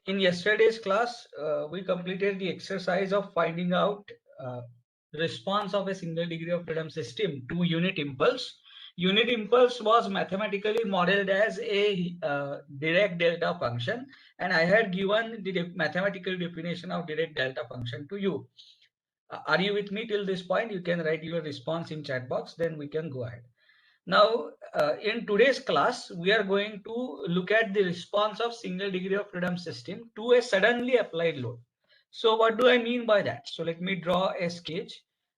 In yesterday's class, we completed the exercise of finding out response of a single degree of freedom system to unit impulse. Unit impulse was mathematically modeled as a Dirac delta function, and I had given the mathematical definition of Dirac delta function to you. Are you with me till this point? You can write your response in chat box, then we can go ahead. Now, in today's class, we are going to look at the response of single degree of freedom system to a suddenly applied load. So what do I mean by that? So let me draw a sketch.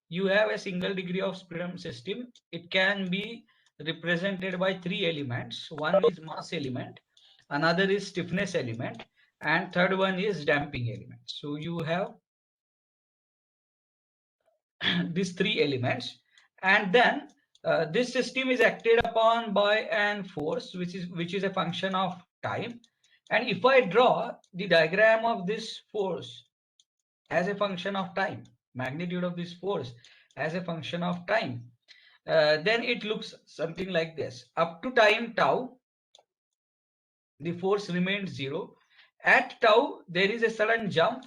You have a single degree of freedom system. It can be represented by three elements. One is mass element, another is stiffness element, and third one is damping element. So you have these three elements, and then this system is acted upon by an force which is a function of time. And if I draw the diagram of this force as a function of time, magnitude of this force as a function of time, then it looks something like this. Up to time tau, the force remains zero. At tau there is a sudden jump,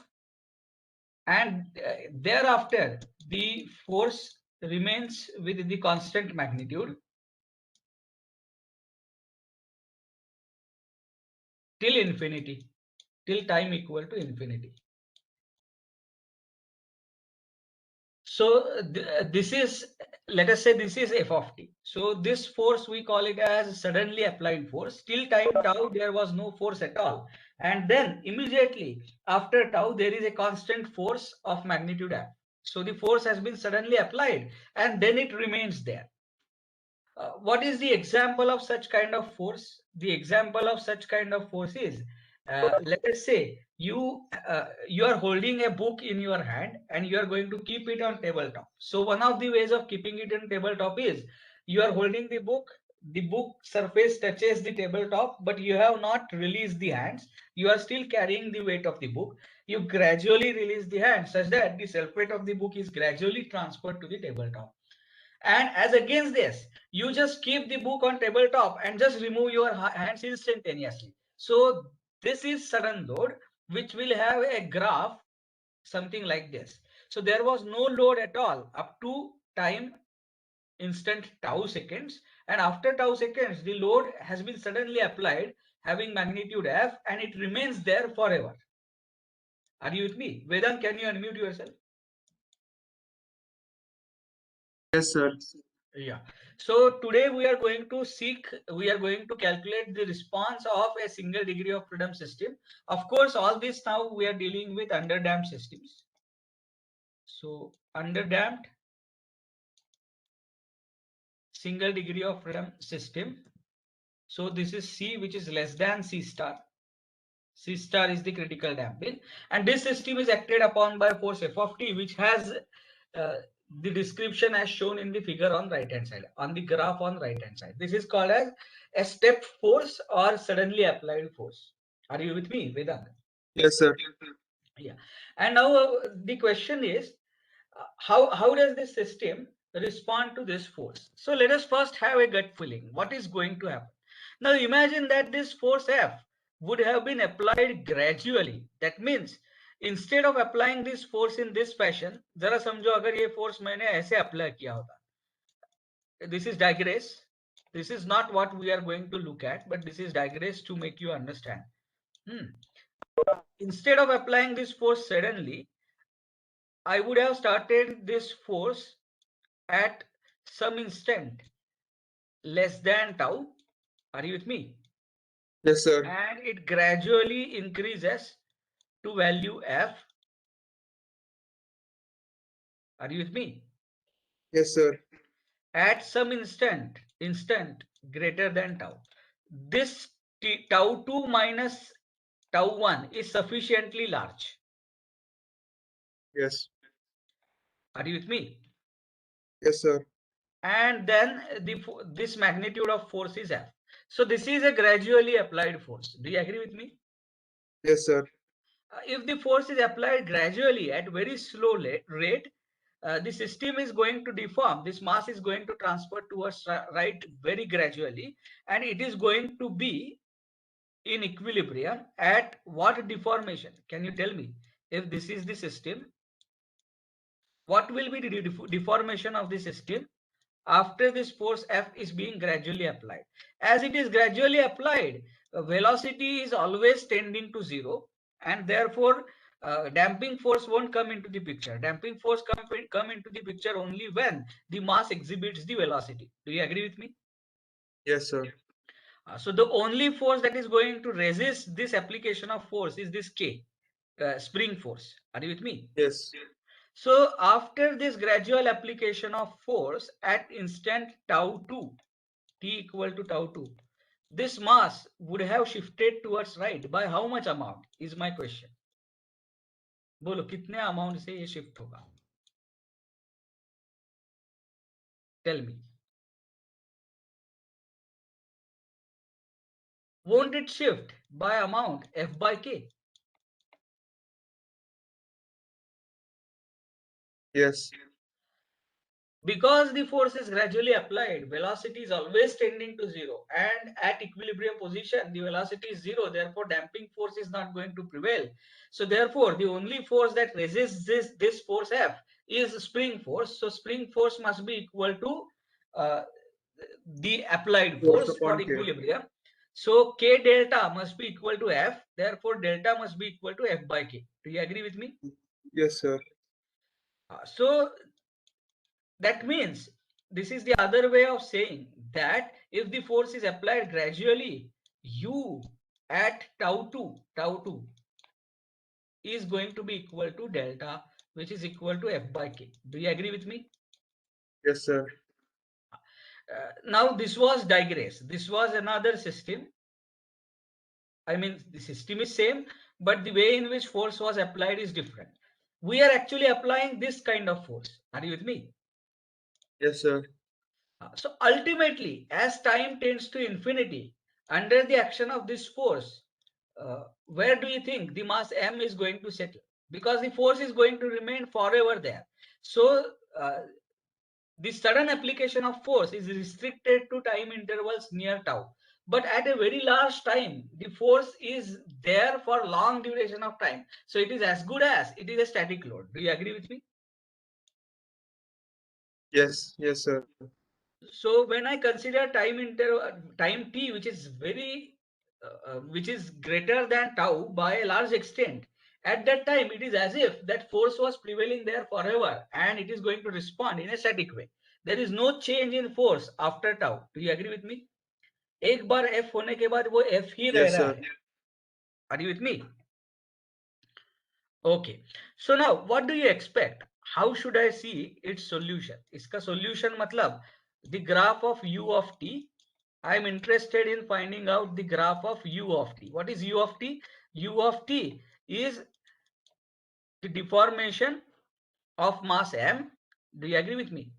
and thereafter the force remains with the constant magnitude till infinity, till time equal to infinity. So this is, let us say this is f of t. So this force we call it as suddenly applied force. Till time tau there was no force at all, and then immediately after tau there is a constant force of magnitude f. So the force has been suddenly applied and then it remains there. What is the example of such kind of force? The example of such kind of force is, let us say you are holding a book in your hand and you are going to keep it on tabletop. So one of the ways of keeping it on tabletop is you are holding the book surface touches the tabletop, but you have not released the hands. You are still carrying the weight of the book. You gradually release the hands such that the self weight of the book is gradually transferred to the tabletop. And as against this, you just keep the book on tabletop and just remove your hands instantaneously. So this is sudden load, which will have a graph something like this. So there was no load at all up to time instant tau seconds, and after tau seconds the load has been suddenly applied having magnitude f, and it remains there forever. Are you with me? Vedant, can you unmute yourself? Yes, sir. Yeah. So today we are going to calculate the response of a single degree of freedom system. Of course, all this now we are dealing with underdamped systems. So underdamped single degree of freedom system. So this is C, which is less than C star. C star is the critical damping, and this system is acted upon by force F of t, which has uh, the description as shown in the figure on right hand side, on the graph on right hand side. This is called as a step force or suddenly applied force. Are you with me, Vedant? Yes, sir. Yeah. And now the question is, how does this system respond to this force? So let us first have a gut feeling. What is going to happen? Now imagine that this force F would have been applied gradually. That means instead of applying this force in this fashion, जरा समझो अगर ये force मैंने ऐसे apply किया होता. This is digress. This is not what we are going to look at, but this is digress to make you understand. Instead of applying this force suddenly, I would have started this force at some instant less than tau. Are you with me? Yes, sir. And it gradually increases to value f. Are you with me? Yes, sir. At some instant greater than tau. This tau 2 minus tau 1 is sufficiently large. Yes. Are you with me? Yes, sir. And then this magnitude of force is f. So this is a gradually applied force. Do you agree with me? Yes, sir. If the force is applied gradually at very slow rate, the system is going to deform. This mass is going to transfer towards right very gradually, and it is going to be in equilibrium at what deformation? Can you tell me? If this is the system, what will be the deformation of the system after this force F is being gradually applied? As it is gradually applied, velocity is always tending to zero, and therefore damping force won't come into the picture. Damping force come into the picture only when the mass exhibits the velocity. Do you agree with me? Yes, sir. So the only force that is going to resist this application of force is this K, spring force. Are you with me? Yes. So after this gradual application of force at instant tau 2, t equal to tau 2, this mass would have shifted towards right by how much amount is my question. बोलो कितने amount से ये shift होगा? Tell me. Won't it shift by amount F by K? Yes. Because the force is gradually applied, velocity is always tending to zero, and at equilibrium position the velocity is zero, therefore damping force is not going to prevail. So therefore the only force that resists this force F is spring force. So spring force must be equal to uh, the applied Force force for upon K. equilibrium. So K delta must be equal to F, therefore delta must be equal to F by K. Do you agree with me? Yes, sir. So that means this is the other way of saying that if the force is applied gradually, U at tau 2 is going to be equal to delta, which is equal to F by K. Do you agree with me? Yes, sir. Now this was digress. This was another system. I mean, the system is same, but the way in which force was applied is different. We are actually applying this kind of force. Are you with me? Yes, sir. So ultimately, as time tends to infinity, under the action of this force, where do you think the mass m is going to settle? Because the force is going to remain forever there. So the sudden application of force is restricted to time intervals near tau. But at a very large time, the force is there for long duration of time. So it is as good as it is a static load. Do you agree with me? Yes. Yes, sir. So when I consider time interval, time t, which is greater than tau by a large extent, at that time it is as if that force was prevailing there forever, and it is going to respond in a static way. There is no change in force after tau. Do you agree with me? एक बार F होने के बाद वो F ही रह Yes, रहा sir. है. Are you with me? Okay. So now what do you expect? How should I see its solution? इसका solution मतलब the graph of u of t. I am interested in finding out the graph of u of t. What is u of t? U of t is the deformation of mass m. Do you agree with me?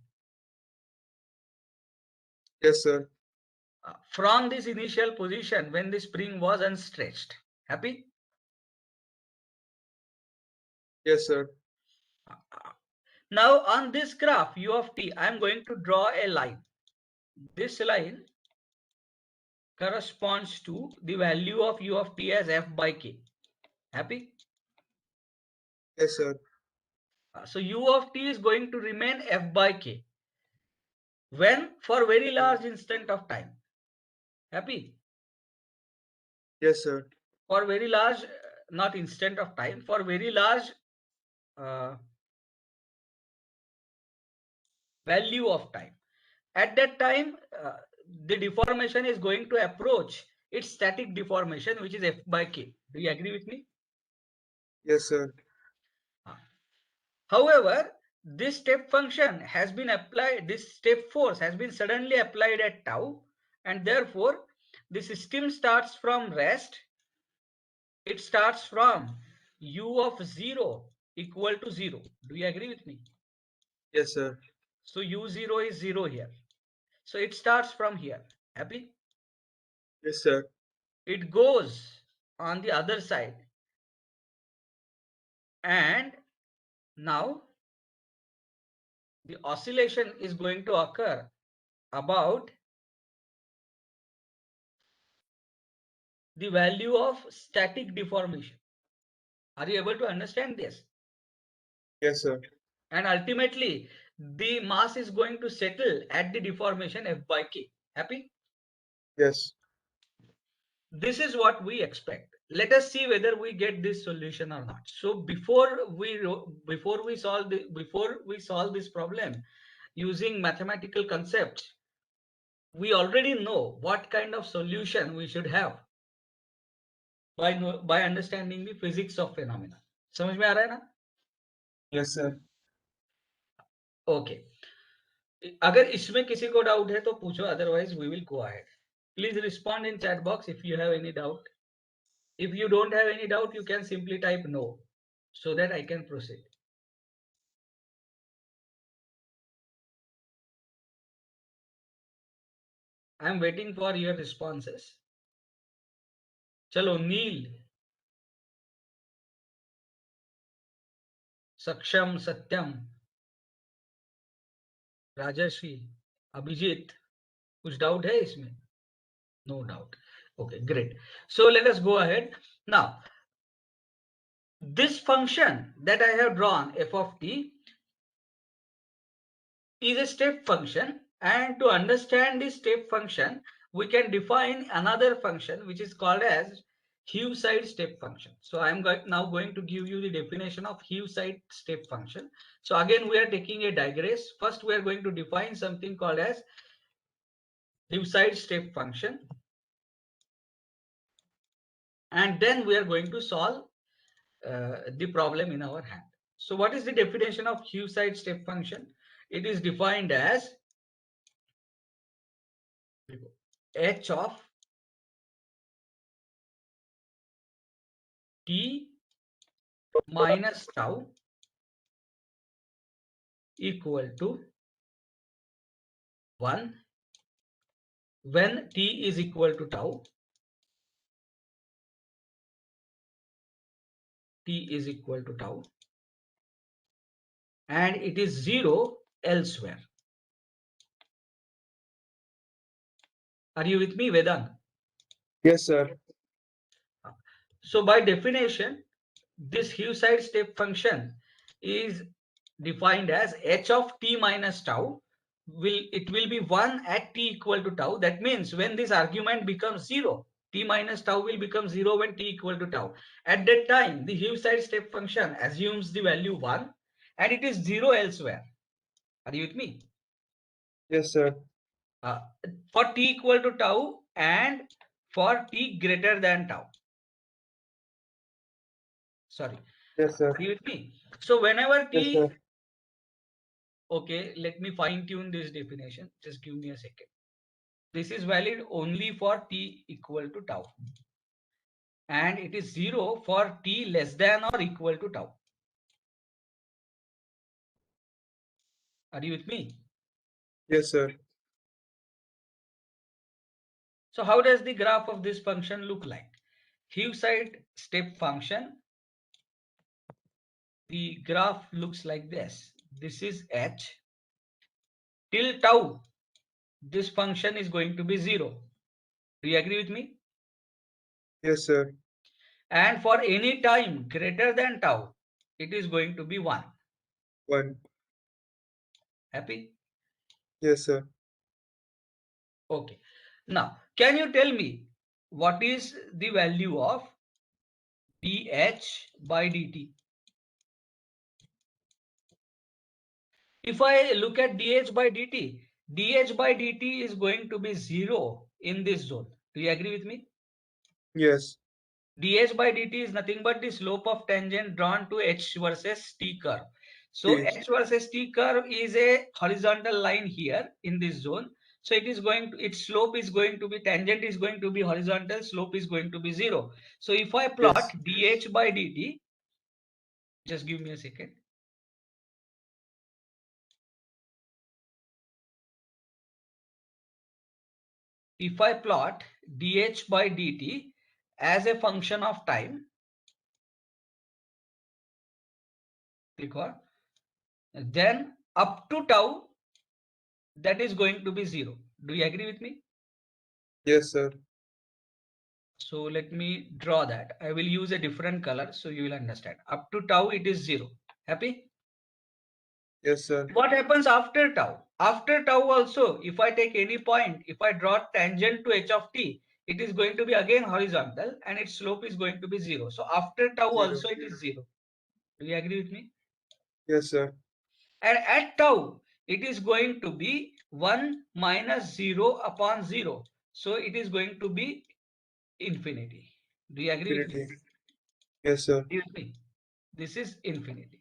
Yes, sir. From this initial position when the spring was unstretched. Happy? Yes, sir. Now on this graph u of t, I am going to draw a line. This line corresponds to the value of u of t as f by k. Happy? Yes, sir. So u of t is going to remain f by k. When? For very large instant of time. Happy? Yes, sir. For very large, not instant of time, for very large uh, value of time. At that time, the deformation is going to approach its static deformation, which is f by k. Do you agree with me? Yes, sir. However, this step function has been applied, this step force has been suddenly applied at tau, and therefore the system starts from rest. It starts from u of 0 equal to 0. Do you agree with me? Yes, sir. So u0 is 0 here. So it starts from here. Happy? Yes, sir. It goes on the other side. And now the oscillation is going to occur about the value of static deformation. Are you able to understand this? Yes, sir. And ultimately, the mass is going to settle at the deformation F by K. Happy? Yes. This is what we expect. Let us see whether we get this solution or not. So before we solve this problem using mathematical concepts, we already know what kind of solution we should have by understanding the physics of phenomena. समझ में आ रहा है ना? Yes, sir. Okay. अगर इसमें किसी को doubt है तो पूछो, otherwise we will go ahead. Please respond in chat box if you have any doubt. If you don't have any doubt, you can simply type no so that I can proceed. I am waiting for your responses. चलो नील, सक्षम, सत्यम, राजश्री, अभिजीत, कुछ doubt है इसमें? No doubt. Okay, great. So let us go ahead. Now, this function that I have drawn, f of t, is a step function, and to understand this step function, we can define another function which is called as Heaviside step function. So I am now going to give you the definition of Heaviside step function. So again, we are taking a digress. First, we are going to define something called as Heaviside step function, and then we are going to solve the problem in our hand. So what is the definition of Heaviside step function? It is defined as h of t minus tau equal to 1 when t is equal to tau, t is equal to tau, and it is 0 elsewhere. Are you with me, Vedant? Yes, sir. So by definition, this Heaviside step function is defined as h of t minus tau will be 1 at t equal to tau. That means when this argument becomes 0, t minus tau will become 0 when t equal to tau. At that time, the Heaviside step function assumes the value 1 and it is 0 elsewhere. Are you with me? Yes, sir. For t equal to tau and for t greater than tau. Sorry. Yes, sir. Are you with me? So whenever Yes, t, sir. okay, let me fine tune this definition. Just give me a second. This is valid only for t equal to tau. And it is 0 for t less than or equal to tau. Are you with me? Yes, sir. So how does the graph of this function look like? Heaviside step function. The graph looks like this. This is h. Till tau, this function is going to be 0. Do you agree with me? Yes, sir. And for any time greater than tau, it is going to be 1. 1. Happy? Yes, sir. Okay. Now, can you tell me what is the value of dh by dt? If I look at dh by dt, dh by dt is going to be 0 in this zone. Do you agree with me? Yes. dh by dt is nothing but the slope of tangent drawn to h versus t curve. So T. h versus t curve is a horizontal line here in this zone. So it is going to, its slope is going to be, tangent is going to be horizontal, slope is going to be 0. So if I plot Yes. dh by dt, just give me a second. If I plot dh by dt as a function of time, click on, then up to tau, that is going to be 0. Do you agree with me? Yes, sir. So let me draw that. I will use a different color so you will understand. Up to tau it is 0. Happy? Yes, sir. What happens after tau? After tau also, if I take any point, if I draw tangent to h of t, it is going to be again horizontal and its slope is going to be 0. So after tau 0. also it is 0. Do you agree with me? Yes, sir. And at tau, it is going to be 1 minus 0 upon 0. So it is going to be infinity. Do you agree with me? Infinity. Yes, sir. Agree with me? This is infinity.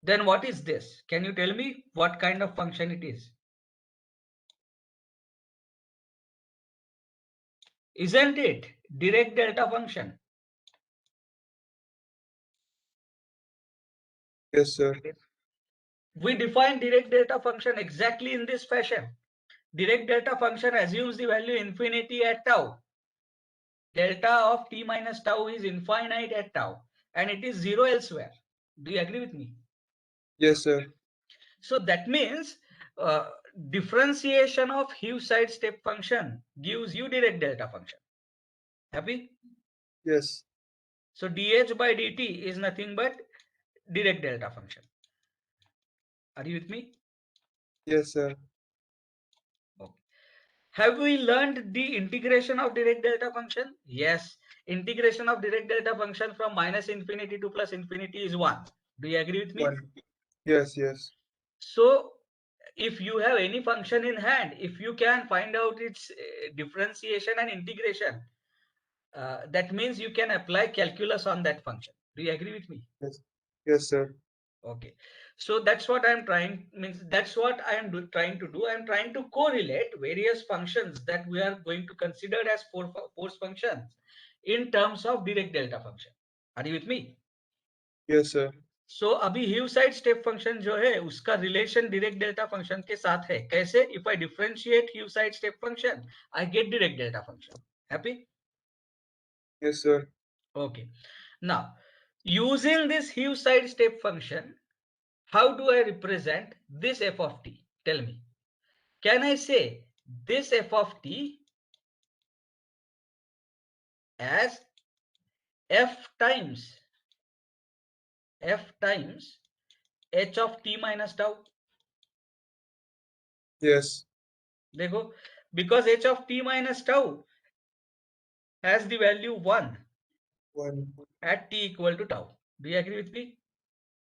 Then what is this? Can you tell me what kind of function it is? Isn't it Dirac delta function? Yes, sir. We define Dirac delta function exactly in this fashion. Dirac delta function assumes the value infinity at tau. Delta of t minus tau is infinite at tau and it is 0 elsewhere. Do you agree with me? Yes, sir. So that means uh, differentiation of Heaviside step function gives you Dirac delta function. Happy? Yes. So dh by dt is nothing but Dirac delta function. Are you with me? Yes, sir. Okay. Have we learned the integration of Dirac delta function? Yes. Integration of Dirac delta function from minus infinity to plus infinity is 1. Do you agree with me? 1. Yes, yes. So if you have any function in hand, if you can find out its differentiation and integration, that means you can apply calculus on that function. Do you agree with me? Yes. Yes, sir. Okay, so that's what I'm trying, means that's what I am trying to do. I'm trying to correlate various functions that we are going to consider as force functions in terms of Dirac delta function. Are you with me? Yes, sir. So अभी Heaviside step function जो है उसका relation Dirac delta function के साथ है. कैसे? If I differentiate Heaviside step function, I get Dirac delta function. Happy? Yes, sir. Okay. Now, using this Heaviside step function, how do I represent this f of t? Tell me. Can I say this f of t as f times h of t minus tau? Yes. देखो, because h of t minus tau has the value 1 1. at t equal to tau. Do you agree with me?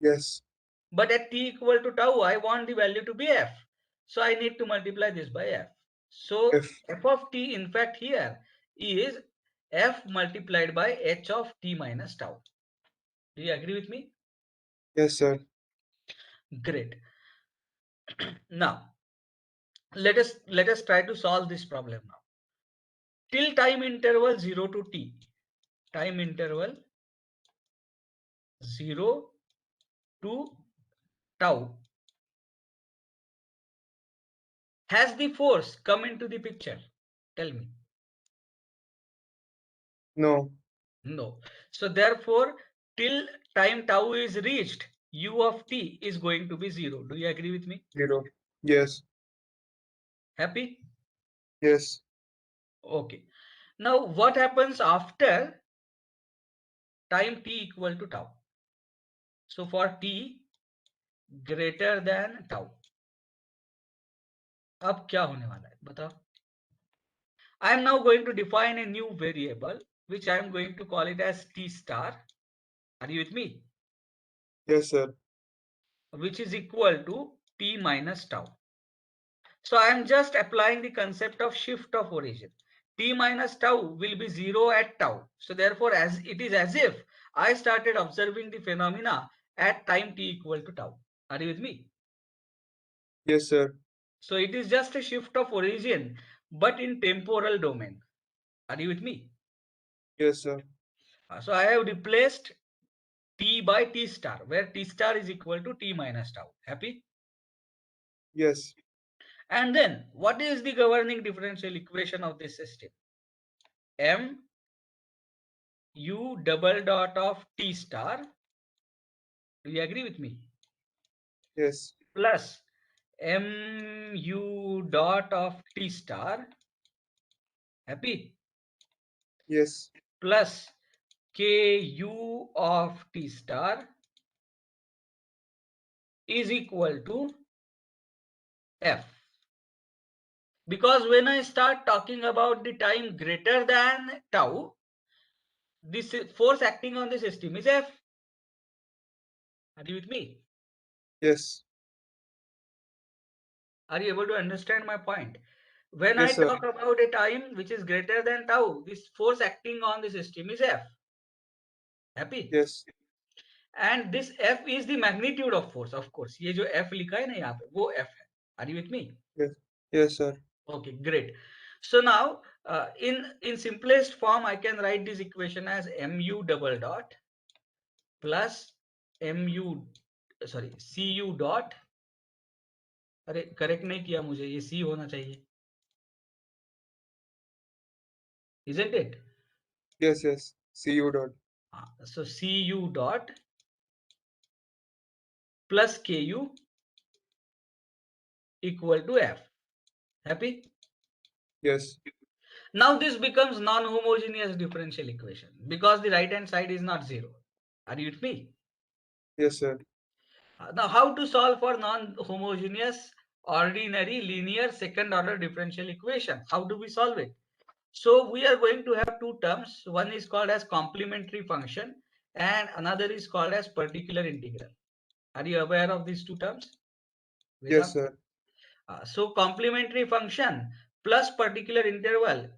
Yes. But at t equal to tau, I want the value to be f. So I need to multiply this by f. So F. f of t, in fact, here is f multiplied by h of t minus tau. Do you agree with me? Yes, sir. Great. Now, let us try to solve this problem now. Till time interval 0 to t, time interval 0 to tau, has the force come into the picture? Tell me. No. No. So therefore, till time tau is reached, u of t is going to be 0. Do you agree with me? 0. Yes. Happy? Yes. Okay. Now, what happens after time t equal to tau? So for t greater than tau, अब क्या होने वाला है बताओ? I am now going to define a new variable which I am going to call it as t star. Are you with me? Yes, sir. Which is equal to t minus tau. So I am just applying the concept of shift of origin. T minus tau will be 0 at tau. So therefore, as it is as if I started observing the phenomena at time t equal to tau. Are you with me? Yes, sir. So it is just a shift of origin, but in temporal domain. Are you with me? Yes, sir. So I have replaced t by t star, where t star is equal to t minus tau. Happy? Yes. And then what is the governing differential equation of this system? M u double dot of t star, do you agree with me? Yes. Plus mu dot of t star, happy? Yes. plus ku of t star is equal to f. Because when I start talking about the time greater than tau, this force acting on the system is F. Are you with me? Yes. Are you able to understand my point? When I Yes, sir. talk about a time which is greater than tau, this force acting on the system is F. Happy? Yes. And this F is the magnitude of force, of course. ये जो F लिखा है ना यहाँ पे, वो F है. Are you with me? Yes. Yes, sir. Okay, great. So now, in simplest form, I can write this equation as mu double dot plus mu, sorry, cu dot. अरे करेक्ट नहीं किया मुझे, ये C होना चाहिए, isn't it? Yes, yes. Cu dot. So cu dot plus ku equal to F. Happy? Yes. Now this becomes non-homogeneous differential equation because the right hand side is not zero. Are you with me? Yes, sir. Now how to solve for non-homogeneous ordinary linear second order differential equation? How do we solve it? So we are going to have two terms. One is called as complementary function and another is called as particular integral. Are you aware of these two terms? Yes, Vedant? sir. So complementary function plus particular integral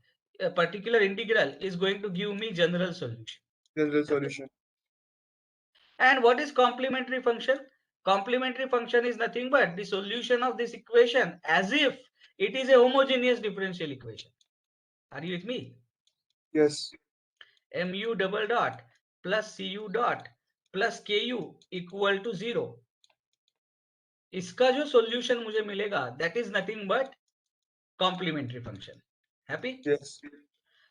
is going to give me general solution. General solution. And what is complementary function? Complementary function is nothing but the solution of this equation as if it is a homogeneous differential equation. Are you with me? Yes. mu double dot plus cu dot plus ku equal to 0. इसका जो solution मुझे मिलेगा that is nothing but complementary function. Happy? Yes.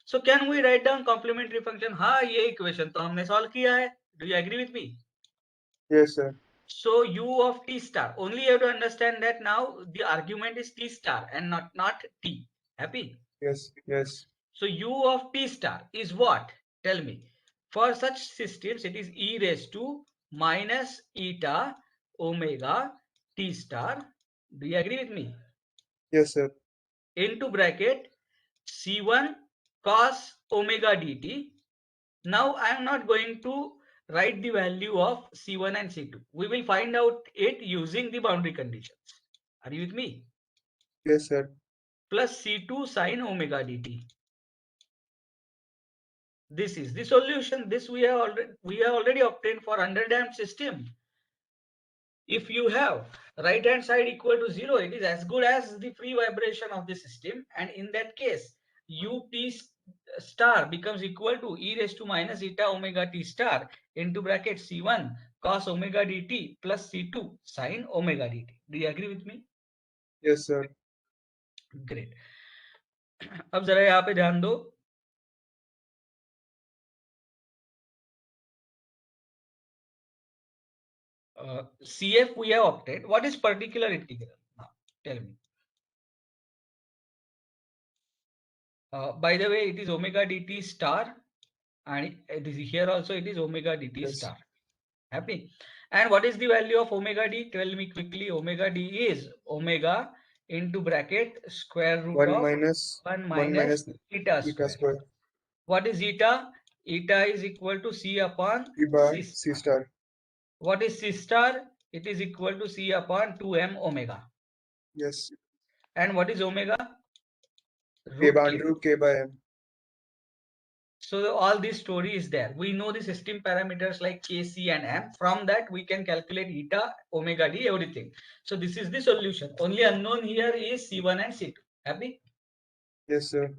So can we write down complementary function? हाँ, ये equation तो हमने solve किया है. Do you agree with me? Yes, sir. So u of t star, only you have to understand that now the argument is t star and not t. Happy? Yes. Yes. So u of t star is what? Tell me. For such systems, it is e raised to minus eta omega t star. Do you agree with me? Yes, sir. Into bracket c1 cos omega dt. Now I am not going to write the value of C1 and C2. We will find out it using the boundary conditions. Are you with me? Yes, sir. Plus C2 sin omega dt. This is the solution. This we have already obtained for underdamped system. If you have right hand side equal to 0, it is as good as the free vibration of the system, and in that case ut star becomes equal to e raised to minus eta omega t star into bracket c1 cos omega dt plus c2 sin omega dt. Do you agree with me? Yes, sir. Great. अब जरा यहाँ पे ध्यान दो. CF we have obtained. What is particular integral? Now, tell me. By the way, it is omega dt star, and it is here also it is omega dt Yes. star. Happy? And what is the value of omega d? Tell me quickly. Omega d is omega into bracket square root 1 of minus 1 1 minus eta eta square. square. What is eta? Eta is equal to c upon P bar c C star. star. What is c star? It is equal to c upon 2m omega. Yes. And what is omega? K Root by k. under root K by M. So all this story is there. We know the system parameters like K, C and M. From that we can calculate eta, omega d, everything. So this is the solution. Only unknown here is C1 and C2. Happy? Yes, sir.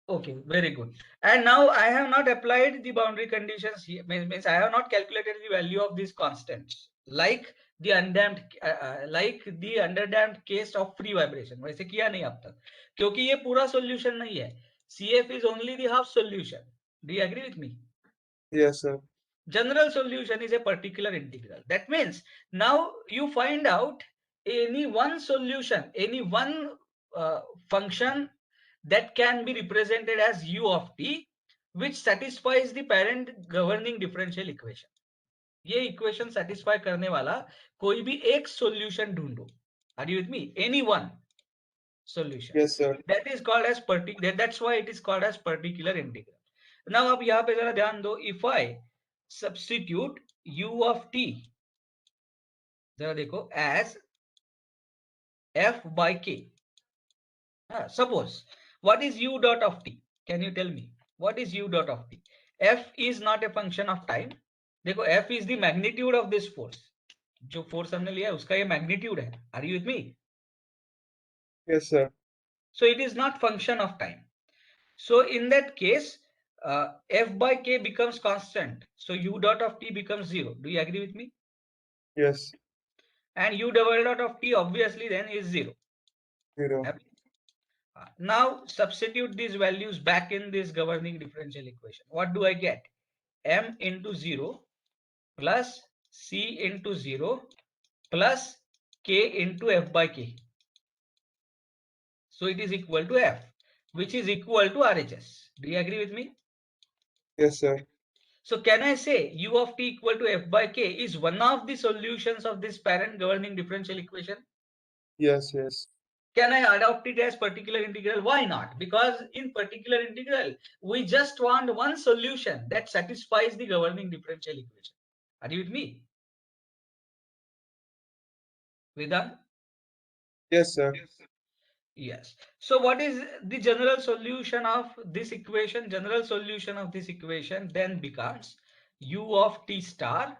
Okay, very good. And now I have not applied the boundary conditions here. Means I have not calculated the value of these constants like the underdamped case of free vibration. वैसे किया नहीं अब तक, क्योंकि ये पूरा solution नहीं है. CF is only the half solution. Do you agree with me? Yes, sir. General solution is a particular integral. That means now you find out any one solution, any one function that can be represented as u of t, which satisfies the parent governing differential equation. ये equation satisfy करने वाला कोई भी एक solution ढूंढो. Are you with me? Any one solution. Yes, sir. That is called as particular. That's why it is called as particular integral. Now अब यहाँ पे जरा ध्यान दो. If I substitute u of t, जरा देखो, as f by k. Suppose, what is u dot of t? Can you tell me what is u dot of t? F is not a function of time. देखो, f is the magnitude of this force. जो force हमने लिया है उसका ये magnitude है. Are you with me? Yes, sir. So it is not function of time. So in that case, f by k becomes constant. So u dot of t becomes 0. Do you agree with me? Yes. And u double dot of t obviously then is 0. 0. Now substitute these values back in this governing differential equation. What do I get? M into 0 plus C into 0 plus K into f by k. So it is equal to f, which is equal to RHS. Do you agree with me? Yes, sir. So can I say u of t equal to f by k is one of the solutions of this parent governing differential equation? Yes, yes. Can I adopt it as particular integral? Why not? Because in particular integral, we just want one solution that satisfies the governing differential equation. Are you with me? Vedant? Yes, sir. Yes. So what is the general solution of this equation? General solution of this equation then becomes u of t star,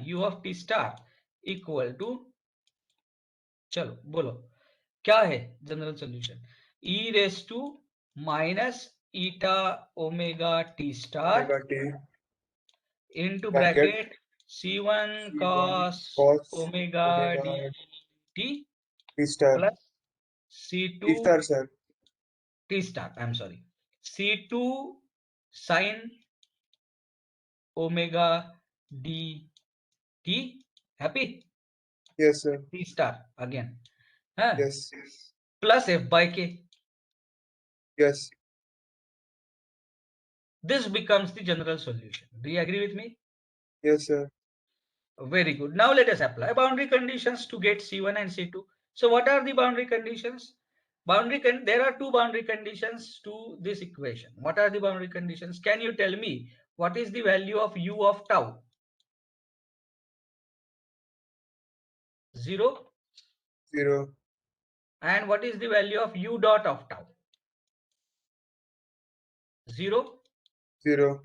u of t star equal to, चलो बोलो क्या है general solution? e raised to minus eta omega t star Omega t into bracket bracket c1 C1 cos cos omega omega dt t star. plus T c2 star, sir. t star, I'm sorry, c2 sin omega dt. Happy? Yes, sir. t star again, Yes. plus f by k. Yes. This becomes the general solution. Do you agree with me? Yes, sir. Very good. Now let us apply boundary conditions to get C1 and C2. So what are the boundary conditions? There are two boundary conditions to this equation. What are the boundary conditions? Can you tell me what is the value of u of tau? 0. 0. And what is the value of u dot of tau? 0. 0.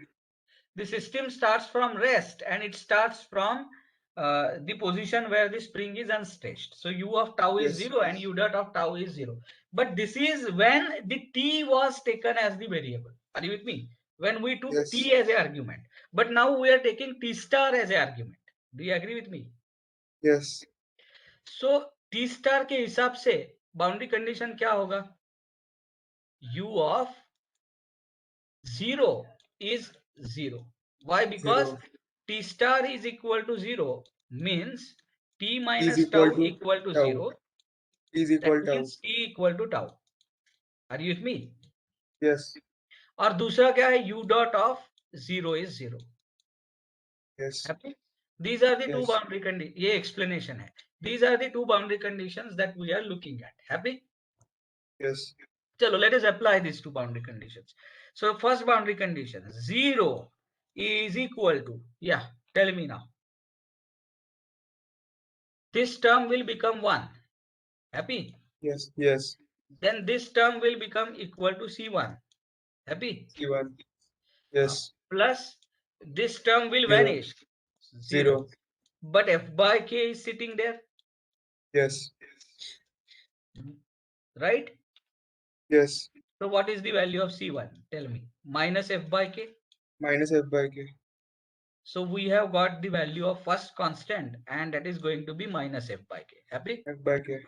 The system starts from rest and it starts from the position where the spring is unstretched. So u of tau is Yes. 0 and u dot of tau is 0. But this is when the t was taken as the variable. Are you with me? When we took Yes. t as an argument. But now we are taking t star as an argument. Do you agree with me? Yes. So t star के हिसाब से boundary condition क्या होगा? u of 0 is 0. Why? Because 0. t star is equal to 0 means t T is minus equal tau to equal to tau. 0. T is That equal tau. means t equal to tau. Are you with me? Yes. और दूसरा क्या है? u dot of 0 is 0. Yes. Happy? These are the two Yes. boundary conditions. ये explanation है. These are the two boundary conditions that we are looking at. Happy? Yes. Chalo, let us apply these two boundary conditions. So first boundary condition, 0 is equal to, yeah, tell me now. This term will become 1. Happy? Yes. Yes. Then this term will become equal to C1. Happy? C1. Yes. Plus this term will 0. vanish. 0. 0. But f by k is sitting there. Yes. Right? Yes. So what is the value of C1? Tell me. Minus f by k. Minus f by k. So we have got the value of first constant and that is going to be minus f by k. Happy? F by k.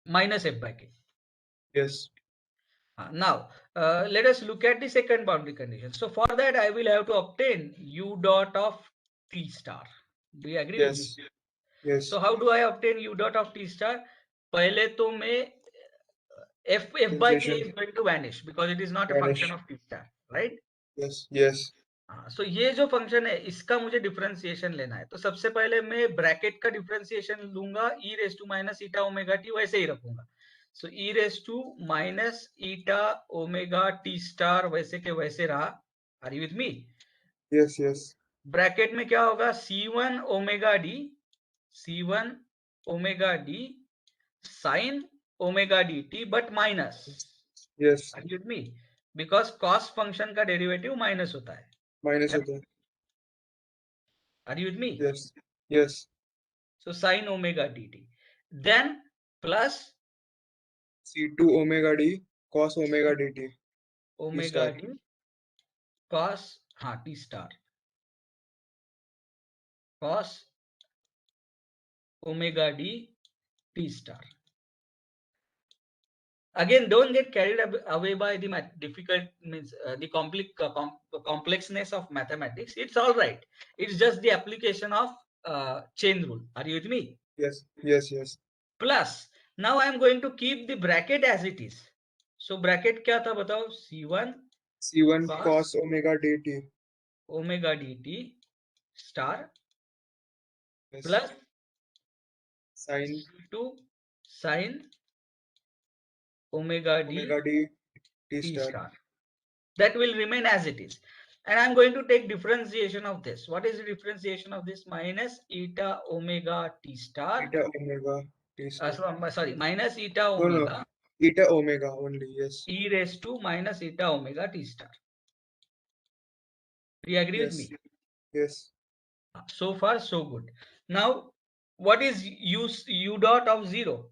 Minus f by k. Yes. Now, let us look at the second boundary condition. So for that, I will have to obtain u dot of t star. Do you agree with me? Yes. Yes. So how do I obtain u dot of t star? पहले तो मैं F by k Differentiation. is going to vanish because it is not a function Vanish. of t star, right? Yes. Yes. हाँ, सो ये जो function है इसका मुझे differentiation लेना है, तो सबसे पहले मैं ब्रैकेट का डिफरेंशिएशन लूंगा, e raise to minus eta omega t वैसे ही रखूंगा। So e raise to minus eta omega t star वैसे के वैसे रहा। Are you with me? Yes. Yes. Bracket में क्या होगा? C1 omega d, C1 omega d sine omega d t but minus. Yes. Are you with me? Because cos function का derivative minus होता है। Minus होता है. Are you with me? Yes. Yes. So sin omega dt. Then plus C2 omega d cos omega dt. T omega star. d cos t star cos omega d t star. Again, don't get carried away by the difficult means the complexness of mathematics. It's all right. It's just the application of chain rule. Are you with me? Yes. Yes. Yes. Plus, now I am going to keep the bracket as it is. So bracket क्या था बताओ? C1 C1 cos cos omega dt. omega dt star Yes. plus Sin C2 sin omega d omega d t t star. star. That will remain as it is. And I'm going to take differentiation of this. What is the differentiation of this? Minus eta omega t star. Eta omega t star. Sorry, minus eta No, no. omega Eta omega only. Yes. e raised to minus eta omega t star. Do you agree with Yes. me? Yes. So far, so good. Now, what is u dot of 0?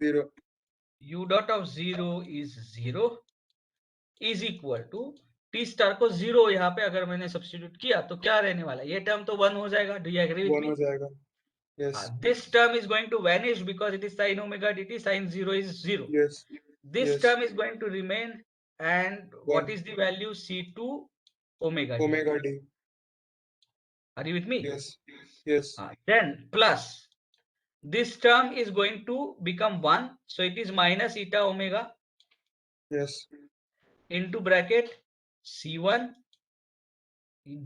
0. U dot of 0 is 0 is equal to T star को 0 यहाँ पे अगर मैंने substitute किया तो क्या रहने वाला है? ये टर्म तो 1 हो जाएगा। डू यू एग्री विथ 1 मी? हो जाएगा. Yes. This term is going to vanish because it is sin omega dt. Sin 0 is 0. Yes. This Yes. term is going to remain, and what 1 is the value? C2 omega d. omega d. Are you with me? Yes. Yes. Then plus this term is going to become 1, so it is minus eta omega Yes. into bracket C1.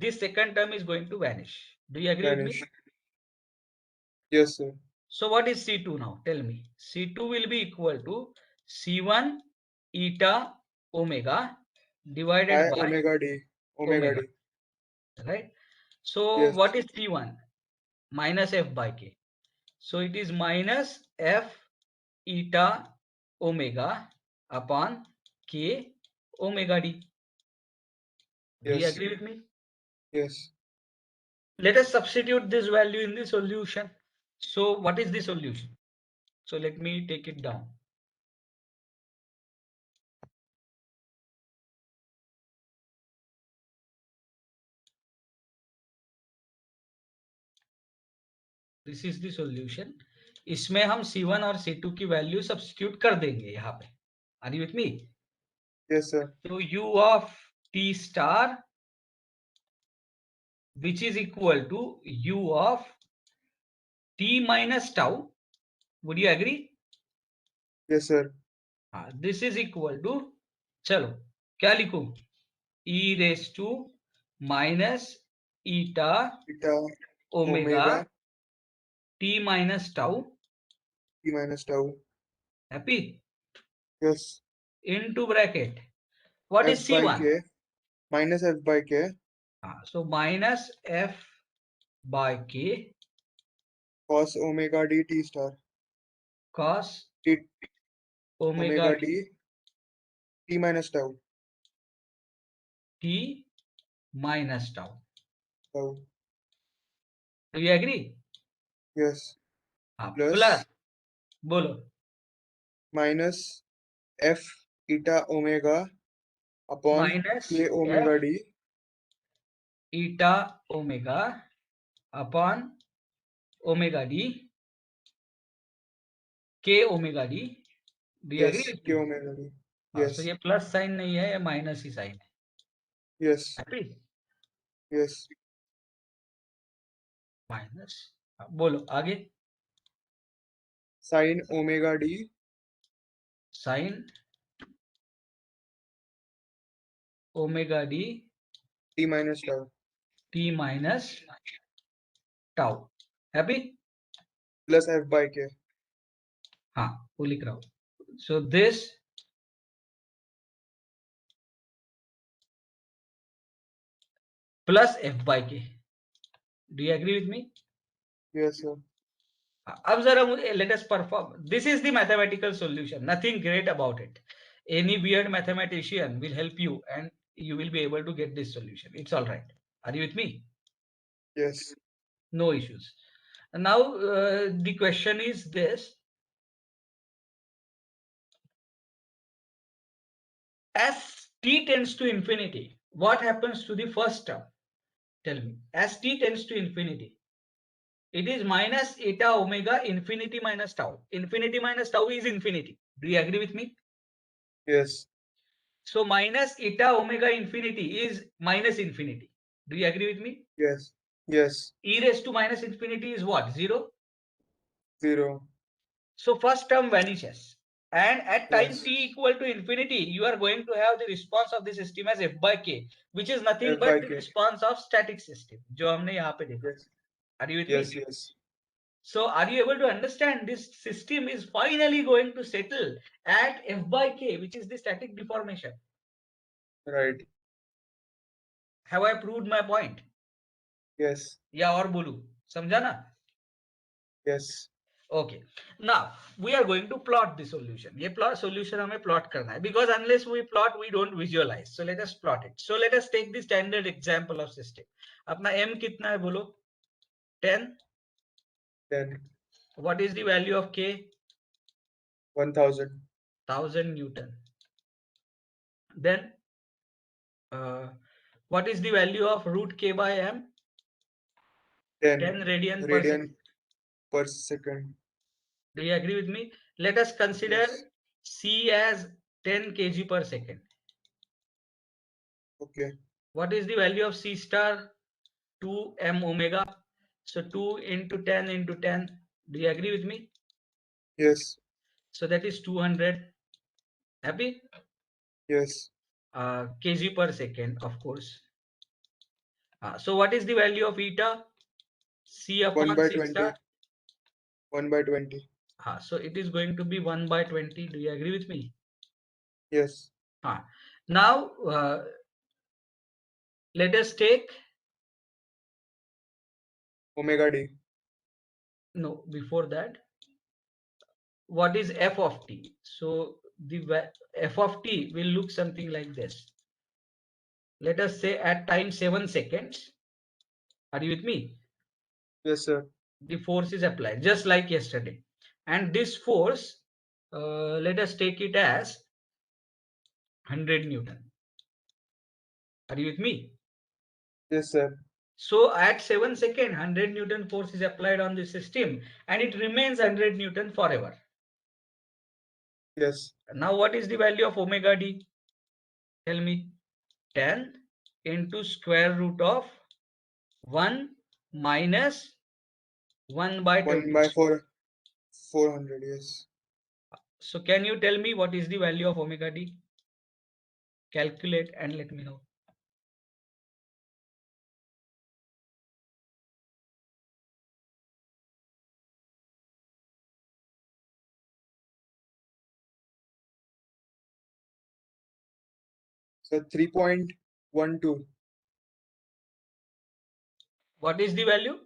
This second term is going to vanish. Do you agree with me? Vanish. Yes, sir. So what is C2 now? Tell me. C2 will be equal to C1 eta omega divided I by omega d. Omega d. right? So Yes. what is C1? Minus F by K. So it is minus F eta omega upon K omega d. Do you Yes. agree with me? Yes. Let us substitute this value in the solution. So what is the solution? So let me take it down. This is the solution. इसमें हम C1 और C2 की value substitute कर देंगे यहाँ पे. Are you with me? Yes, sir. So U of T star, which is equal to U of T minus tau. Would you agree? Yes, sir. This is equal to, चलो क्या लिखूं? E raised to minus eta Eta omega omega T minus tau. t minus tau. Happy? Yes. Into bracket. What is F by C1? k minus F by k So minus F by K cos omega d t star. cos T omega omega d t minus tau. T minus tau. Tau. Do you agree? Yes. Plus, Plus बोलो. minus F eta omega upon Minus k omega F d eta omega upon omega d k omega d. Do you agree yes with k me? omega d. So Yes. ये plus sign नहीं है, ये minus ही sign है. Yes. Happy? Yes. Minus. बोलो आगे. Sin omega d sine omega d T minus tau. t minus tau. Happy? Plus F by K. हाँ वो लिख रहा हूँ. So this plus f by k. Do you agree with me? Yes, sir. अब जरा let us perform. This is the mathematical solution. Nothing great about it. Any weird mathematician will help you and you will be able to get this solution. It's all right. Are you with me? Yes. No issues. Now the question is this. As t tends to infinity, what happens to the first term? Tell me. As t tends to infinity, it is minus eta omega infinity minus tau. Infinity minus tau is infinity. Do you agree with me? Yes. So minus eta omega infinity is minus infinity. Do you agree with me? Yes. Yes. E raised to minus infinity is what? 0. 0. So first term vanishes. And at time Yes. t equal to infinity, you are going to have the response of the system as f by k, which is nothing F but by the K. response of static system. जो हमने यहाँ पे देखा. Yes. Are you with Yes. me? Yes. So are you able to understand this system is finally going to settle at f by k, which is the static deformation? Right. Have I proved my point? Yes. या और बोलूं? समझा ना? Yes. Okay. Now we are going to plot the solution. ये plot solution हमें plot करना है because unless we plot, we don't visualize. So let us plot it. So let us take the standard example of system. अपना m कितना है बोलो? 10. 10. What is the value of k? 1000. 1000 Newton. Then what is the value of root k by m? 10. 10 radian per Radian second. per second. Do you agree with me? Let us consider Yes. c as 10 kg per second. Okay. What is the value of c star? 2 m omega. So 2 into 10 into 10. Do you agree with me? Yes. So that is 200. Happy? Yes. Kg per second, of course. So what is the value of eta? C 1 upon by 6 20. star. 1 by 20. So it is going to be 1 by 20. Do you agree with me? Yes. Now let us take, Omega D. no, before that, what is f of t? So the f of t will look something like this. Let us say at time 7 seconds. Are you with me? Yes, sir. The force is applied just like yesterday. And this force, let us take it as 100 Newton. Are you with me? Yes, sir. So at 7 seconds, 100 Newton force is applied on the system and it remains 100 Newton forever. Yes. Now what is the value of omega d? Tell me. 10 into square root of 1 minus 1 by 1 20. by 400. Yes. So can you tell me what is the value of omega d? Calculate and let me know. So 3.12. What is the value?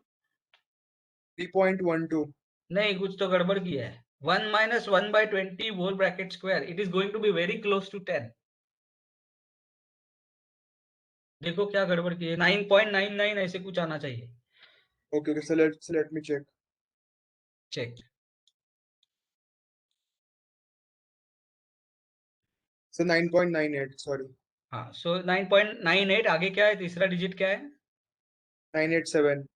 3.12. नहीं, कुछ तो गड़बड़ किया है. 1 minus 1 by 20 whole bracket square. It is going to be very close to 10. देखो क्या गड़बड़ की है. 9.99 ऐसे कुछ आना चाहिए. Okay, okay. So let me check. Check. So 9.98. Sorry. हाँ, so 9.98 आगे क्या है? तीसरा डिजिट क्या है? 987.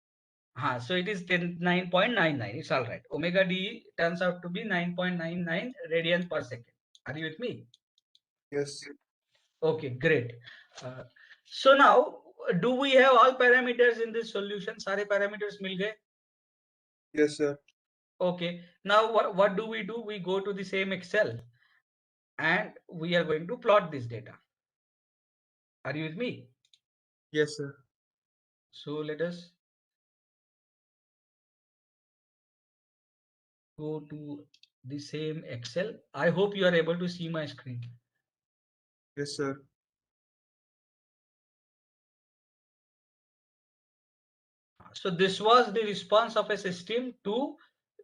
हाँ, so it is 9.99. It's all right. Omega d turns out to be 9.99 radian per second. Are you with me? Yes. Okay, great. So now, do we have all parameters in this solution? सारे parameters मिल गए? Yes, sir. Okay. Now what do? We go to the same Excel and we are going to plot this data. Are you with me? Yes, sir. So let us go to the same Excel. I hope you are able to see my screen. Yes, sir. So this was the response of a system to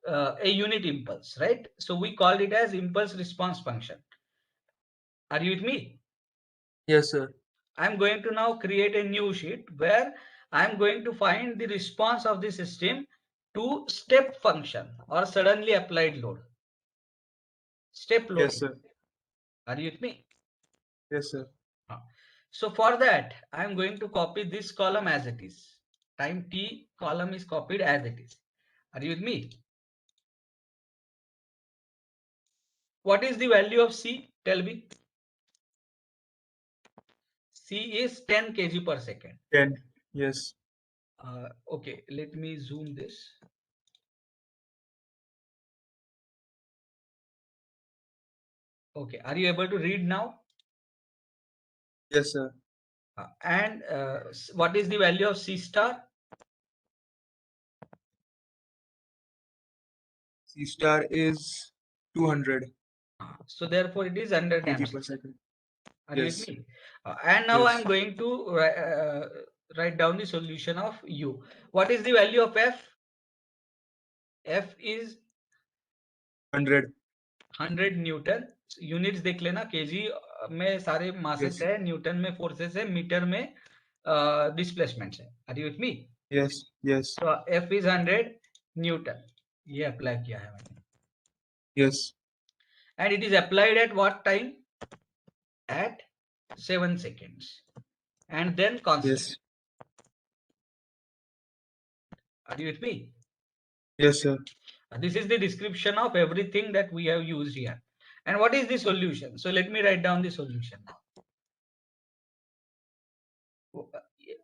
a unit impulse, right? So we called it as impulse response function. Are you with me? Yes, sir. I'm going to now create a new sheet where I'm going to find the response of the system to step function or suddenly applied load. Step load. Yes, sir. Are you with me? Yes, sir. So for that, I'm going to copy this column as it is. Time t column is copied as it is. Are you with me? What is the value of C? Tell me. C is 10 kg per second. 10. Yes. Okay, let me zoom this. Okay, are you able to read now? Yes, sir. And what is the value of C star? C star is 200 So therefore it is 100 kg amps. per second. Are you with Yes. me? And now Yes. I'm going to write down the solution of U. What is the value of F? F is 100. 100 newton. Units देख लेना KG में सारे masses Yes. है, newton में forces है, metre में displacement है. Are you with me? Yes. Yes. तो F is 100 न्यूटन. ये अप्लाई किया है मैंने. Yes. And it is applied at what time? At 7 seconds. And then constant. Yes. Are you with me? Yes, sir. This is the description of everything that we have used here. And what is the solution? So let me write down the solution now.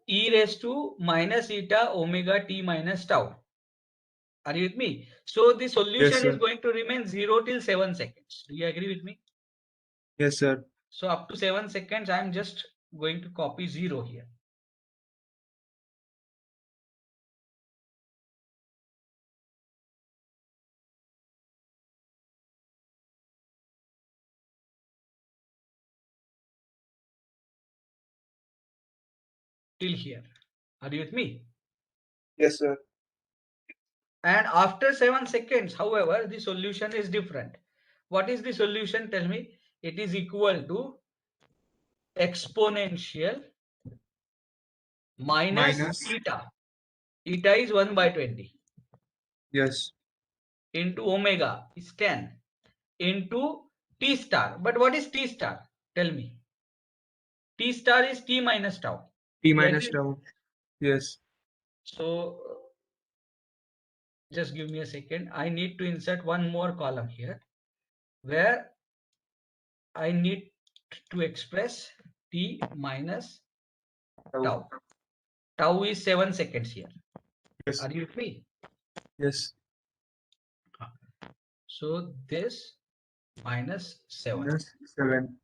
E raised to minus eta omega t minus tau. Are you with me? So the solution Yes, is sir. going to remain 0 till 7 seconds. Do you agree with me? Yes, sir. So up to 7 seconds, I am just going to copy 0 here. Till here. Are you with me? Yes, sir. And after 7 seconds, however, the solution is different. What is the solution? Tell me. It is equal to exponential minus Minus. eta. Eta is 1 by 20 Yes. into omega is 10 into t star. But what is t star? Tell me. T star is t minus tau. T Do you minus agree? tau. Yes. So just give me a second. I need to insert one more column here where I need to express t minus Tau. tau. Tau is 7 seconds here. Yes. Are you with me? Yes. So this minus 7. Minus 7.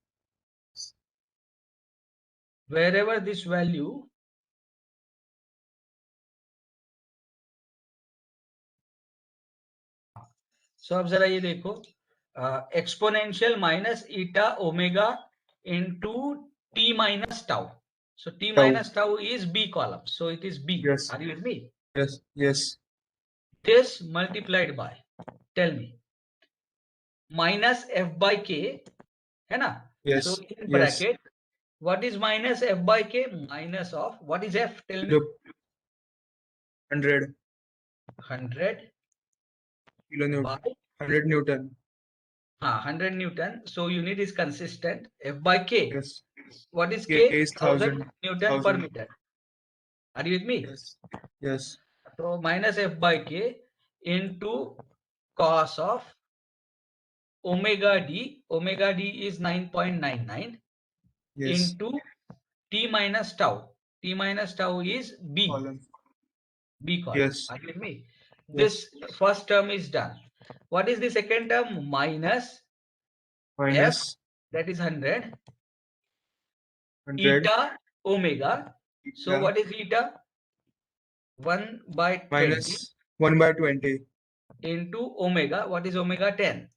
Wherever this value so अब जरा ये देखो exponential minus eta omega into t minus tau. So t Tau. minus tau is B column. So it is B. Yes. Are you with me? Yes. Yes. This multiplied by, tell me, minus f by k, है ना? Yes. So in Yes. bracket, what is minus f by k? Minus of, what is f? Tell me. 100 100 kilonewton. by 100 Newton. 100 Newton. So unit is consistent. F by K. Yes. What is K K? is 1000 1000. Newton per meter. Are you with me? Yes. Yes. So minus F by K into cos of omega D. Omega D is 9.99 Yes. into T minus tau. T minus tau is B. Column. B column. Yes. Are you with me? Yes. This first term is done. What is the second term? Minus Minus that is 100. 100 Eta omega. So eta what is eta? 1 by 20 minus 1 by 20. into omega. What is omega? 10.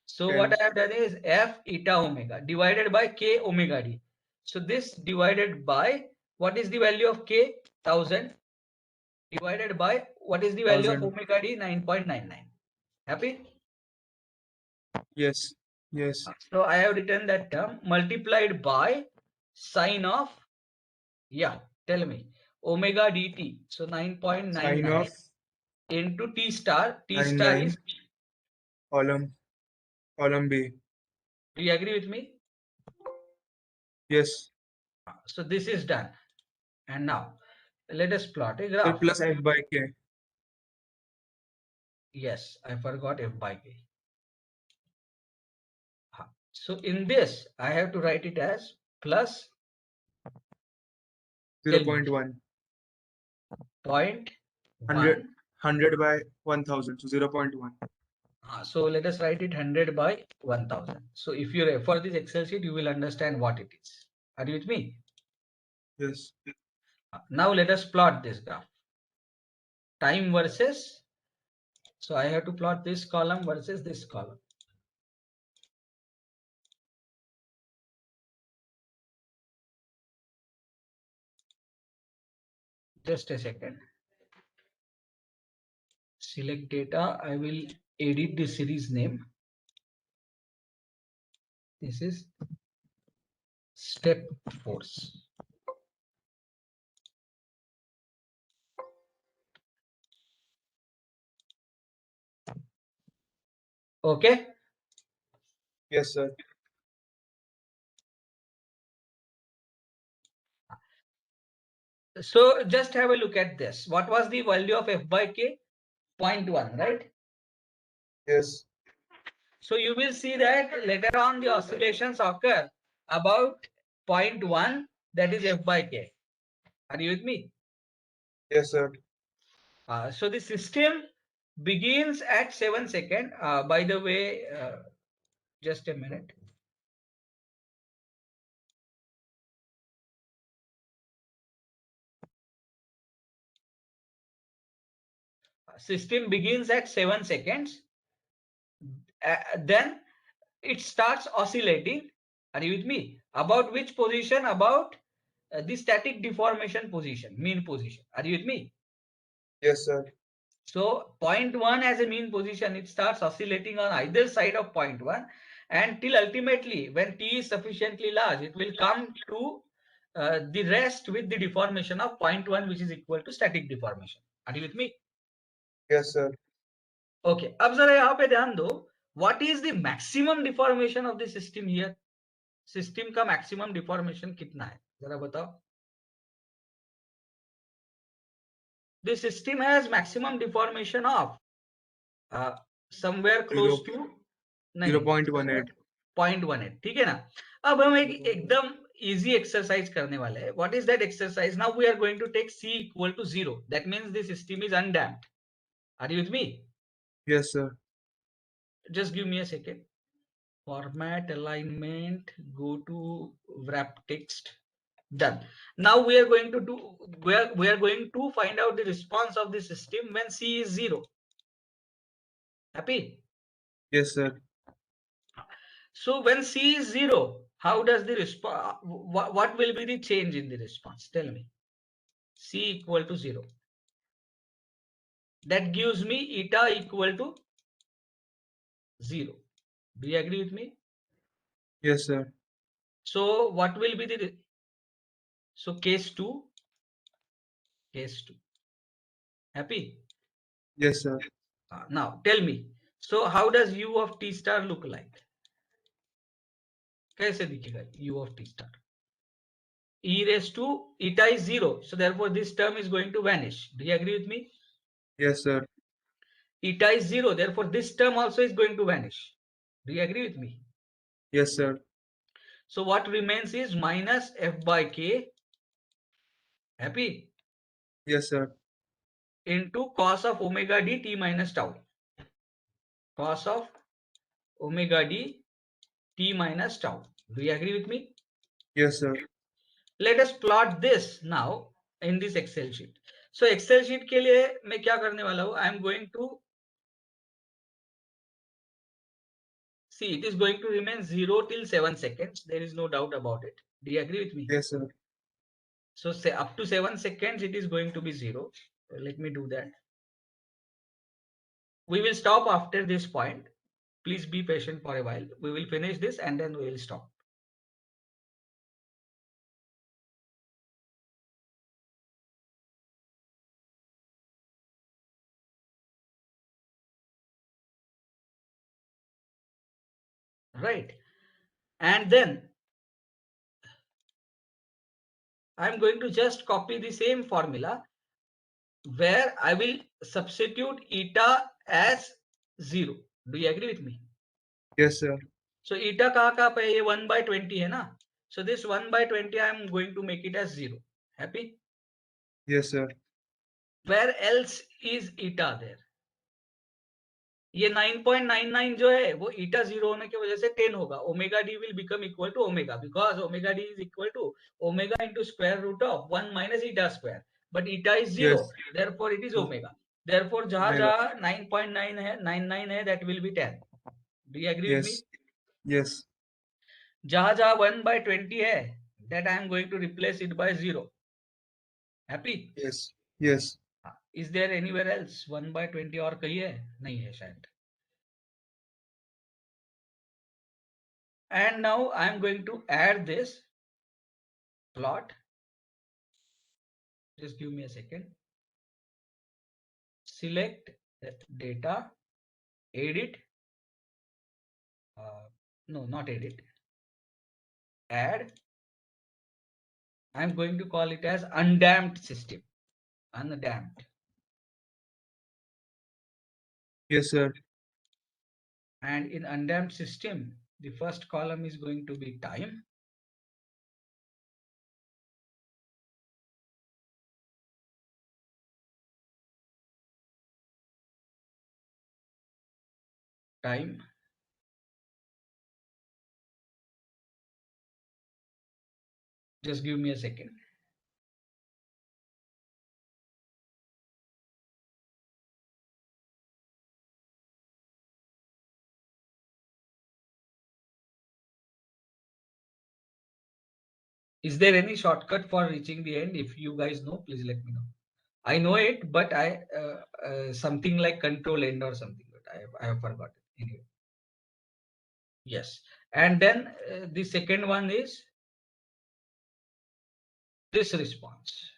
So 10. what I have done is f eta omega divided by k omega d. So this divided by, what is the value of k? 1000 divided by, what is the value of 1000. omega d? 9.99. Happy? Yes. Yes. So I have written that term multiplied by sine of, yeah, tell me, omega dt. So Sine 9.99 of into t star. T star 99 is, column B. do you agree with me? Yes. So this is done. And now let us plot a Sir, graph. plus F by K. Yes, I forgot f by k. So in this, I have to write it as plus 0.1. 0.1. 100 by 1000. So 0.1. So let us write it 100 by 1000. So if you refer this Excel sheet, you will understand what it is. Are you with me? Yes. Now let us plot this graph. Time versus, so I have to plot this column versus this column. Just a second. Select data. I will edit the series name. This is step force. Okay. Yes, sir. So just have a look at this. What was the value of f by k? 0.1, right? Yes. So you will see that later on the oscillations occur about 0.1, that is f by k. Are you with me? Yes, sir. So the system begins at 7 seconds. By the way, just a minute. System begins at 7 seconds. Then it starts oscillating. Are you with me? About which position? About the static deformation position, mean position. Are you with me? Yes, sir. So 0.1 as a mean position, it starts oscillating on either side of 0.1 and till ultimately when t is sufficiently large, it will come to the rest with the deformation of 0.1, which is equal to static deformation. Are you with me? Yes, sir. Okay. अब जरा यहाँ पे ध्यान दो. What is the maximum deformation of the system here? System का maximum deformation कितना है? जरा बताओ. The system has maximum deformation of somewhere close to 0.18. 0.18. ठीक है ना. अब हम एक एकदम इजी एक्सरसाइज करने वाले हैं. What is that exercise? Now we are going to take c equal to 0. That means the system is undamped. Are you with me? Yes, sir. Just give me a second. Format, alignment, go to wrap text. Done. Now we are going to do, we are going to find out the response of the system when c is 0. Happy? Yes, sir. So when c is 0, how does the response, what will be the change in the response? Tell me. C equal to 0. That gives me eta equal to 0. Do you agree with me? Yes, sir. So what will be the, so case 2, case 2. Happy? Yes, sir. Now tell me, so how does u of t star look like? कैसे दिखेगा u of t star? E raised to eta is 0, so therefore this term is going to vanish. Do you agree with me? Yes, sir. Eta is 0, therefore this term also is going to vanish. Do you agree with me? Yes, sir. So what remains is minus f by k. Happy? Yes, sir. Into cos of omega d t minus tau. Cos of omega d t minus tau. Do you agree with me? Yes, sir. Let us plot this now in this Excel sheet. So Excel sheet के लिए मैं क्या करने वाला हूँ? I am going to see it is going to remain 0 till 7 seconds. There is no doubt about it. Do you agree with me? Yes, sir. So say up to 7 seconds it is going to be 0. So let me do that. We will stop after this point. Please be patient for a while. We will finish this and then we will stop. Right. And then I'm going to just copy the same formula where I will substitute eta as 0. Do you agree with me? Yes, sir. So eta कहाँ पे ये 1/20 है ना? So this 1/20 I am going to make it as 0. Happy? Yes, sir. Where else is eta there? ये 9.99 जो है वो eta 0 होने की वजह से 10 होगा. Omega d will become equal to omega because omega d is equal to omega into square root of 1 minus eta square. But eta is 0. Yes. Therefore it is omega. Therefore जहाँ Omega. जहाँ 9.9 है 99 है that will be 10. Do you agree with me? Yes. Yes. जहाँ जहाँ 1/20 है that I am going to replace it by 0. Happy? Yes. Yes. Is there anywhere else 1/20 और कहीं है? नहीं है शायद. And now I am going to add this plot. Just give me a second. Select data, edit. No, not edit. Add. I am going to call it as undamped system. Undamped. Yes, sir. And in undamped system, the first column is going to be time. Time. Just give me a second. Is there any shortcut for reaching the end? If you guys know, please let me know. I know it, but I something like control end or something, but I have forgotten. Anyway. Yes. And then the second one is this response.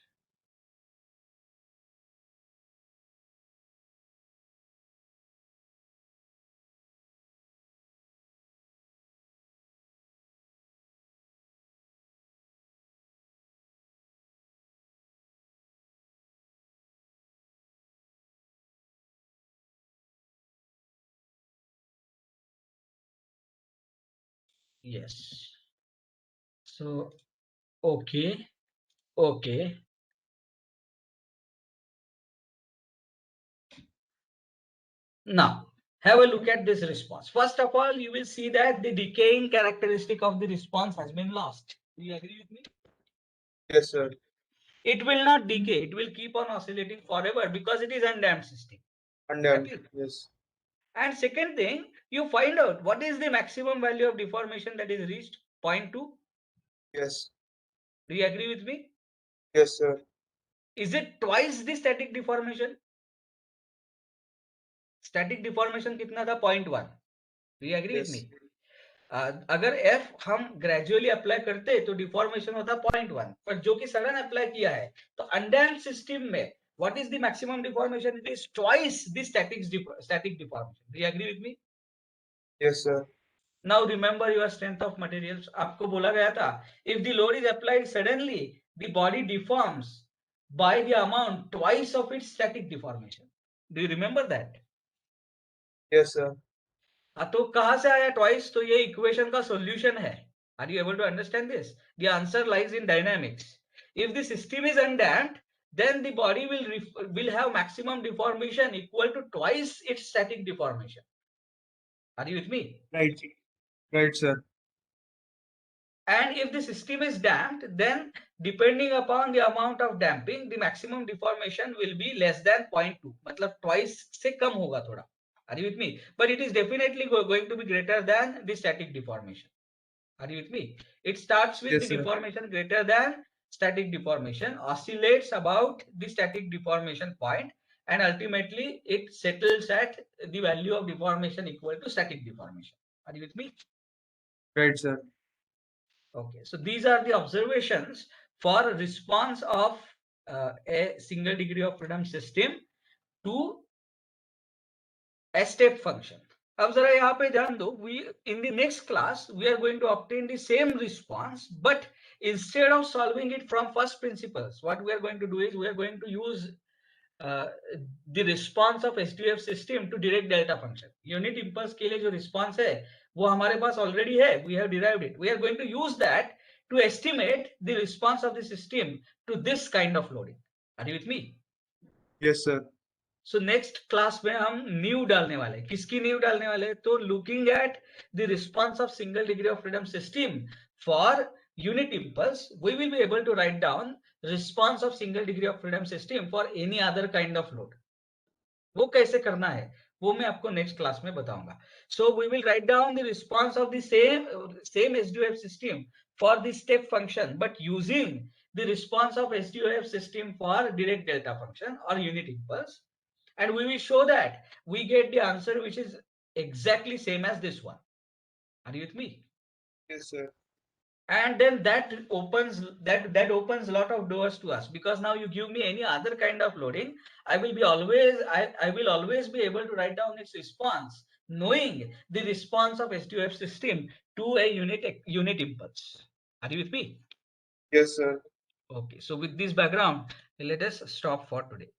Yes. So, okay. Okay. Now, have a look at this response. First of all, you will see that the decaying characteristic of the response has been lost. Do you agree with me? Yes, sir. It will not decay. It will keep on oscillating forever because it is undamped system. Undamped. Happy? Yes. And second thing, you find out what is the maximum value of deformation that is reached? 0.2. Yes. Do you agree with me? Yes, sir. Is it twice the static deformation? Static deformation कितना था? 0.1. Do you agree with Yes. me? अगर F हम gradually apply करते तो deformation होता 0.1, पर जो कि सडन अप्लाई किया है तो अनडैम्प्ड सिस्टम में what is the maximum deformation? It is twice the static deformation. Do you agree with me? Yes, sir. Now remember your strength of materials. आपको बोला गया था if the load is applied suddenly the body deforms by the amount twice of its static deformation. Do you remember that? Yes, sir. तो कहां से आया twice? तो ये इक्वेशन का सॉल्यूशन है. Are you able to understand this? The answer lies in dynamics. If the system is undamped, then the body will have maximum deformation equal to twice its static deformation. Are you with me? Right. Right, sir. And if the system is damped, then depending upon the amount of damping, the maximum deformation will be less than 0.2. मतलब twice से कम होगा थोड़ा. Are you with me? But it is definitely going to be greater than the static deformation. Are you with me? It starts with Yes, the sir. deformation greater than static deformation, oscillates about the static deformation point, and ultimately it settles at the value of deformation equal to static deformation. Are you with me? Right, sir. Okay, so these are the observations for response of a single degree of freedom system to a step function. अब जरा यहाँ पे ध्यान दो, we in the next class we are going to obtain the same response, but instead of solving it from first principles, what we are going to do is we are going to use uh, the response of SDF system to direct delta function. Unit impulse के लिए जो response है वो हमारे पास already है, we have derived it. We are going to use that to estimate the response of the system to this kind of loading. Are you with me? Yes, sir. So next class में हम new डालने वाले, किसकी new डालने वाले, तो looking at the response of single degree of freedom system for unit impulse, we will be able to write down response of single degree of freedom system for any other kind of load. वो कैसे करना है वो मैं आपको next class में बताऊंगा. So we will write down the response of the same SDOF system for the step function, but using the response of SDOF system for direct delta function or unit impulse, and we will show that we get the answer which is exactly same as this one. Are you with me? Yes, sir. And then that opens a lot of doors to us, because now you give me any other kind of loading, I will always be able to write down its response knowing the response of SDOF system to a unit impulse. Are you with me? Yes, sir. Okay, so with this background, let us stop for today.